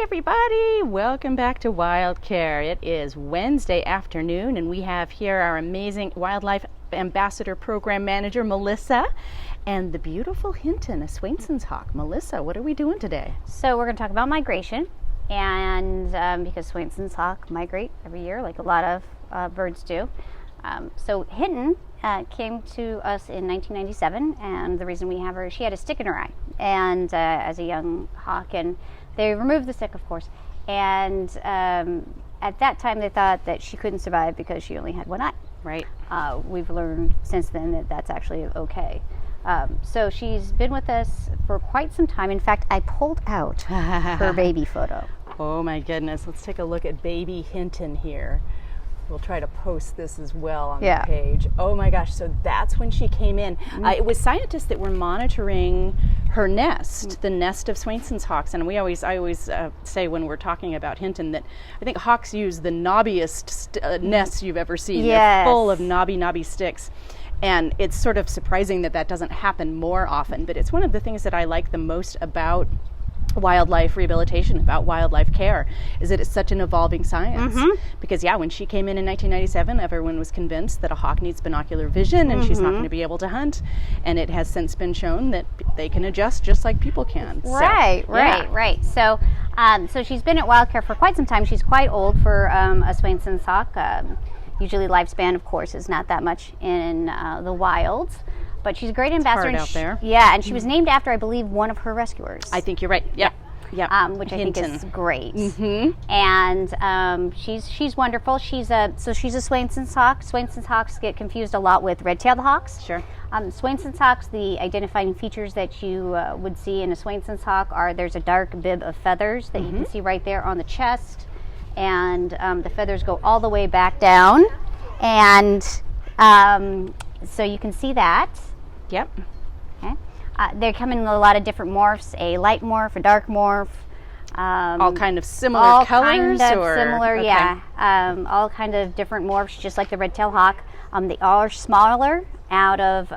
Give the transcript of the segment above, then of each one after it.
everybody, welcome back to WildCare. It is Wednesday afternoon and we have here our amazing Wildlife Ambassador Program Manager Melissa and the beautiful Hinton, a Swainson's hawk. Melissa, what are we doing today? So we're going to talk about migration, and because Swainson's hawk migrate every year like a lot of birds do. So Hinton came to us in 1997, and the reason we have her, she had a stick in her eye and as a young hawk, and they removed the stick, of course, and at that time they thought that she couldn't survive because she only had one eye. Right. We've learned since then that that's actually okay. So she's been with us for quite some time. In fact, I pulled out her baby photo. Oh my goodness, let's take a look at baby Hinton here. We'll try to post this as well on the page. Oh my gosh, so that's when she came in. It was scientists that were monitoring her nest, the nest of Swainson's hawks. And I always say when we're talking about Hinton that I think hawks use the knobbiest nests you've ever seen. Yes. They're full of knobby sticks. And it's sort of surprising that that doesn't happen more often. But it's one of the things that I like the most about wildlife rehabilitation, about wildlife care, is that it's such an evolving science. Because when she came in 1997, everyone was convinced that a hawk needs binocular vision and she's not going to be able to hunt, and it has since been shown that they can adjust just like people can. Right. So so she's been at WildCare for quite some time. She's quite old for a Swainson's hawk. Usually lifespan, of course, is not that much in the wilds. But she's a great ambassador. It's hard out there. Yeah, and she was named after, I believe, one of her rescuers. I think you're right. Yep. Which Hinton. I think is great. And she's wonderful. She's a Swainson's hawk. Swainson's hawks get confused a lot with red-tailed hawks. Sure. Swainson's hawks, the identifying features that you would see in a Swainson's hawk are there's a dark bib of feathers that you can see right there on the chest, and the feathers go all the way back down, and so you can see that. Yep. Okay. They come in a lot of different morphs, a light morph, a dark morph. All kind of similar all colors? Kind of or? similar, Okay. yeah. All kind of different morphs, just like the red-tailed hawk. They all are smaller out of,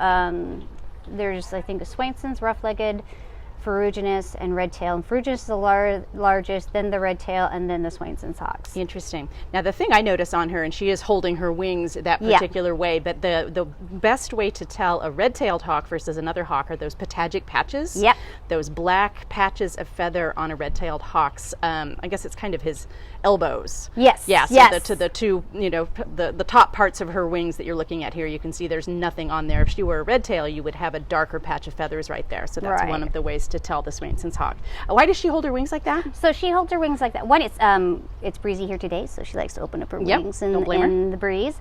there's, I think, a Swainson's, rough-legged, ferruginous, and red-tail. And ferruginous is the largest, then the red-tail, and then the Swainson's hawks. Interesting. Now, the thing I notice on her, and she is holding her wings that particular way, but the best way to tell a red-tailed hawk versus another hawk are those patagic patches. Yep. Those black patches of feather on a red-tailed hawk's, I guess it's kind of his elbows. Yes. Yeah, so yes. the two, the top parts of her wings that you're looking at here, you can see there's nothing on there. If she were a red-tail, you would have a darker patch of feathers right there. So that's one of the ways to tell the Swainson's hawk. Why does she hold her wings like that? So she holds her wings like that. One, it's breezy here today, so she likes to open up her wings in the breeze.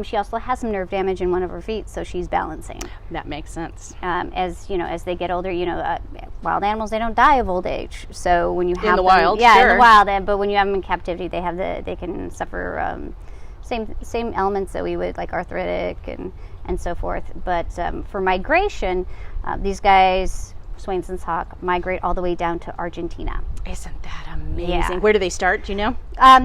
She also has some nerve damage in one of her feet, so she's balancing. That makes sense. As they get older, wild animals, they don't die of old age. So when you have in the wild, in sure. the wild, but when you have them in captivity, they can suffer same elements that we would, like arthritic and so forth. But for migration, these guys, Swainson's hawk, migrate all the way down to Argentina. Isn't that amazing? Yeah. Where do they start? Do you know?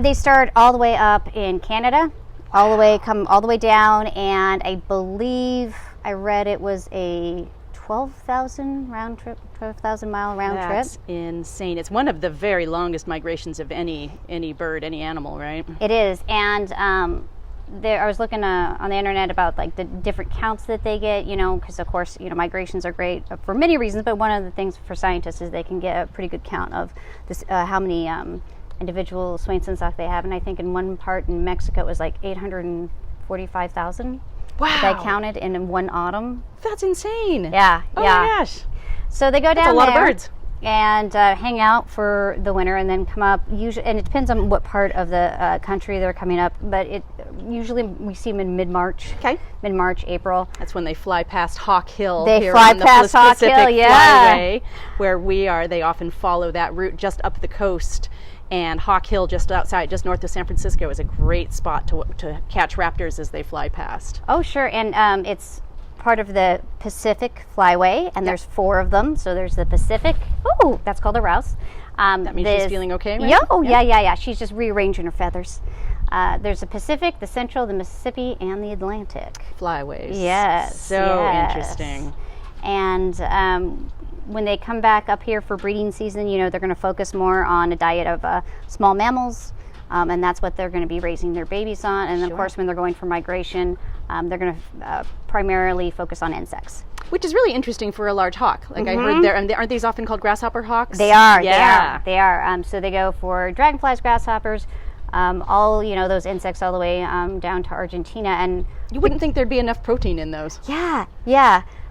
They start all the way up in Canada, come all the way down, and I believe I read it was a 12,000 mile round trip. That's insane. It's one of the very longest migrations of any bird, any animal, right? It is, and I was looking on the internet about like the different counts that they get, because of course, migrations are great for many reasons, but one of the things for scientists is they can get a pretty good count of this, how many individual Swainson's hawk they have, and I think in one part in Mexico it was like 845,000. Wow. That I counted in one autumn. That's insane. Yeah. Oh my gosh. So they go down That's a lot there of birds. and hang out for the winter, and then come up. Usually, and it depends on what part of the country they're coming up. But usually we see them in mid-March. Okay. Mid-March, April. That's when they fly past Hawk Hill. They here fly on past the Hawk Pacific Hill, yeah. Flyway, where we are. They often follow that route just up the coast. And Hawk Hill, just north of San Francisco, is a great spot to catch raptors as they fly past. Oh, sure. And it's part of the Pacific Flyway, and there's 4 of them. So there's the Pacific. Ooh, that's called a rouse. That means she's feeling okay, right? Yeah. She's just rearranging her feathers. There's the Pacific, the Central, the Mississippi, and the Atlantic. Flyways. Yes. So interesting. And when they come back up here for breeding season, they're going to focus more on a diet of small mammals, and that's what they're going to be raising their babies on. And then, of course, when they're going for migration, they're going to primarily focus on insects. Which is really interesting for a large hawk. Like I heard there, and aren't these often called grasshopper hawks? They are. Yeah. They are. So they go for dragonflies, grasshoppers, all those insects all the way down to Argentina. And you wouldn't think there'd be enough protein in those. Yeah.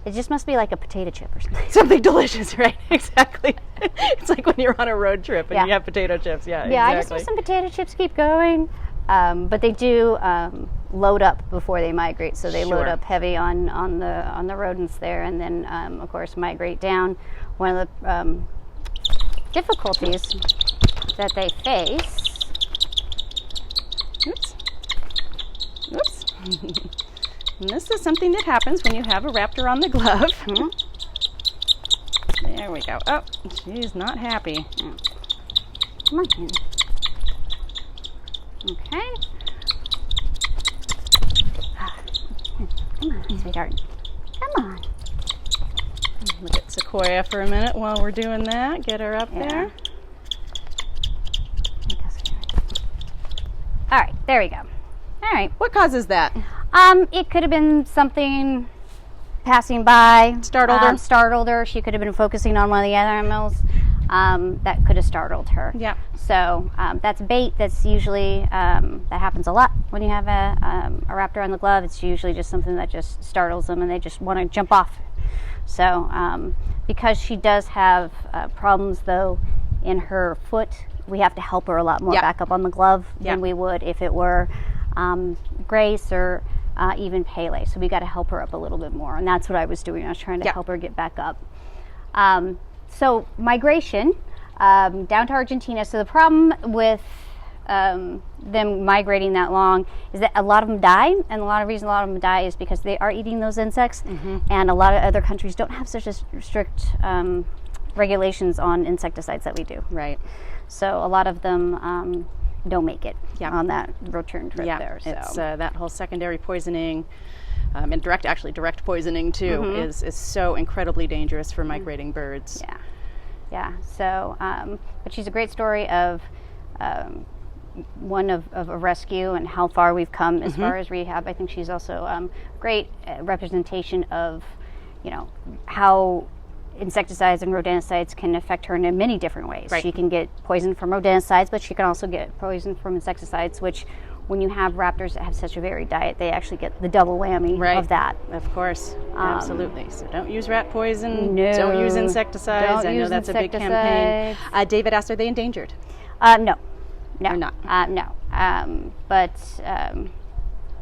It just must be like a potato chip or something. Something delicious, right? Exactly. It's like when you're on a road trip and you have potato chips. Yeah, exactly. I just want some potato chips. Keep going. But they do load up before they migrate, so they load up heavy on the rodents there, and then of course migrate down. One of the difficulties that they face. Oops. And this is something that happens when you have a raptor on the glove. There we go. Oh, she's not happy. Come on. Okay. Come on, sweetheart. Come on. Look at Sequoia for a minute while we're doing that. Get her up there. All right, there we go. All right. What causes that? It could have been something passing by. Startled her? She could have been focusing on one of the other animals. That could have startled her. Yeah. So that's bait. That's usually that happens a lot when you have a raptor on the glove. It's usually just something that just startles them and they just want to jump off. So because she does have problems though in her foot, we have to help her a lot more back up on the glove than we would if it were Grace or even Pele. So we got to help her up a little bit more, and that's what I was doing. I was trying to help her get back up. So migration down to Argentina. So the problem with them migrating that long is that a lot of them die, and a lot of reason a lot of them die is because they are eating those insects, and a lot of other countries don't have such a strict regulations on insecticides that we do. Right. So a lot of them don't make it on that return trip there. So. It's that whole secondary poisoning and direct poisoning too is so incredibly dangerous for migrating birds. Yeah. So, but she's a great story of one of a rescue and how far we've come as far as rehab. I think she's also great representation of, how insecticides and rodenticides can affect her in many different ways. Right. She can get poison from rodenticides, but she can also get poison from insecticides, which when you have raptors that have such a varied diet, they actually get the double whammy of that. Of course, absolutely. So don't use rat poison. No. Don't use insecticides. I know that's a big campaign. David asked, are they endangered? No. They're not. No. But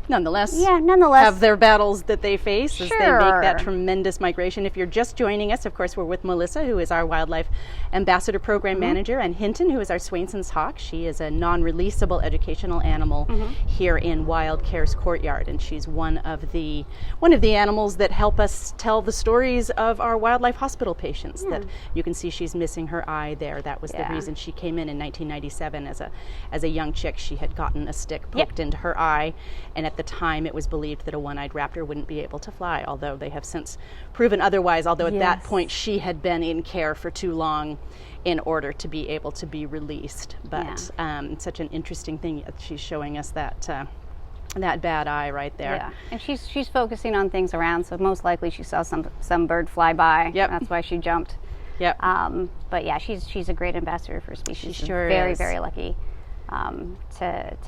nonetheless, have their battles that they face as they make that tremendous migration. If you're just joining us, of course, we're with Melissa, who is our Wildlife Ambassador Program Manager, and Hinton, who is our Swainson's hawk. She is a non-releasable educational animal here in WildCare's courtyard, and she's one of the animals that help us tell the stories of our wildlife hospital patients. That you can see she's missing her eye there. That was the reason she came in 1997 as a young chick. She had gotten a stick poked into her eye, and at the time it was believed that a one-eyed raptor wouldn't be able to fly, although they have since proven otherwise, although at that point she had been in care for too long in order to be able to be released. But such an interesting thing, she's showing us that bad eye right there. Yeah, and she's focusing on things around, so most likely she saw some bird fly by. Yep. That's why she jumped. Yep. But yeah, she's a great ambassador for species. She sure very, is. very lucky to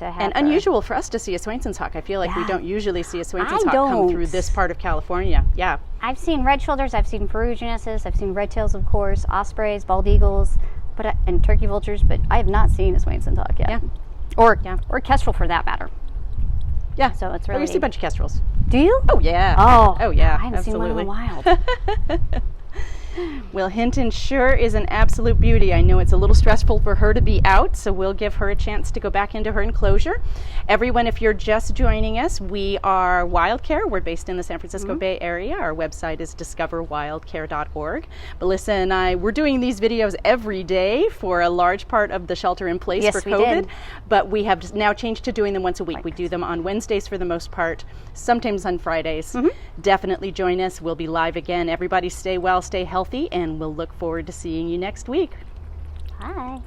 have and her. Unusual for us to see a Swainson's hawk. I feel like we don't usually see a Swainson's hawk don't. come through this part of California. Yeah. I've seen red shoulders, I've seen ferruginuses, I've seen red tails, of course, ospreys, bald eagles, and turkey vultures, but I have not seen a Swainson's hawk yet. Yeah. Or kestrel for that matter. Yeah. So it's really. We see a bunch of kestrels. Do you? Oh yeah. Oh yeah. I haven't seen one in the wild. Well, Hinton sure is an absolute beauty. I know it's a little stressful for her to be out, so we'll give her a chance to go back into her enclosure. Everyone, if you're just joining us, we are WildCare. We're based in the San Francisco Bay Area. Our website is discoverwildcare.org. Melissa and I, we're doing these videos every day for a large part of the shelter in place for COVID. We did. But we have now changed to doing them once a week. We do them on Wednesdays for the most part, sometimes on Fridays. Definitely join us. We'll be live again. Everybody stay well, stay healthy. healthy, and we'll look forward to seeing you next week. Bye.